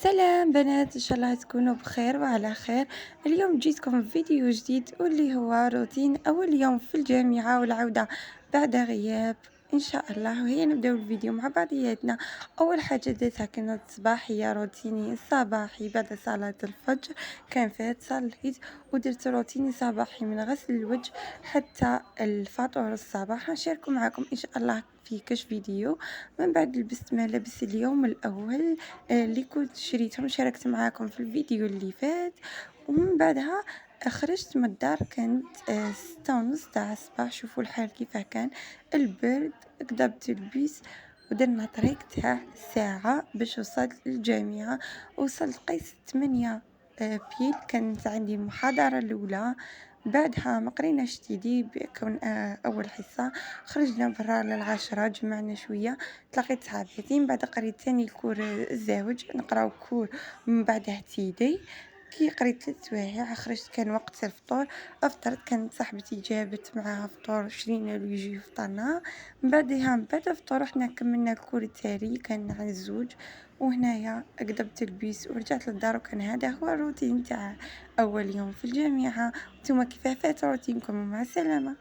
سلام بنات، إن شاء الله تكونوا بخير وعلى خير. اليوم جيتكم بفيديو جديد واللي هو روتين أول يوم في الجامعة والعودة بعد غياب إن شاء الله. وهي نبدأ الفيديو مع بعضياتنا. أول حاجة درتها كانت صباحية روتيني صباحي بعد صلاة الفجر، كان فيها تصليت ودرت روتيني صباحي من غسل الوجه حتى الفطور الصباح. نشاركه معكم إن شاء الله في كاش فيديو. من بعد لبست ملابس اليوم الأول اللي كنت شريتهم شاركت معاكم في الفيديو اللي فات. ومن بعدها خرجت من الدار، كانت 6:30 تاع الصباح. شوفوا الحال كيفاه كان البرد، كذبت البيس ودرنا طريق تاع ساعة باش وصلت للجامعة. وصلت قيس 8 بيل، كانت عندي المحاضرة الأولى. بعدها ما قريناش تيدي بكون أول حصة. خرجنا برا للعشرة، جمعنا شوية، تلاقيت صحاباتي. من بعد قريت تاني الكور الزاوج، نقراو كور من بعده تيدي. كي قريت 3 سوايع خرجت، كان وقت الفطور. فطرت، كانت صاحبتي جابت معاها فطور، شرينا له يجي فطرنا. من بعد الفطور رحنا كملنا الكور التالي، كان عن الزوج. وهنايا قلبت البيس ورجعت للدار، وكان هذا هو الروتين تاع أول يوم في الجامعة. نتوما كيفاه فات روتينكم؟ ومع السلامة.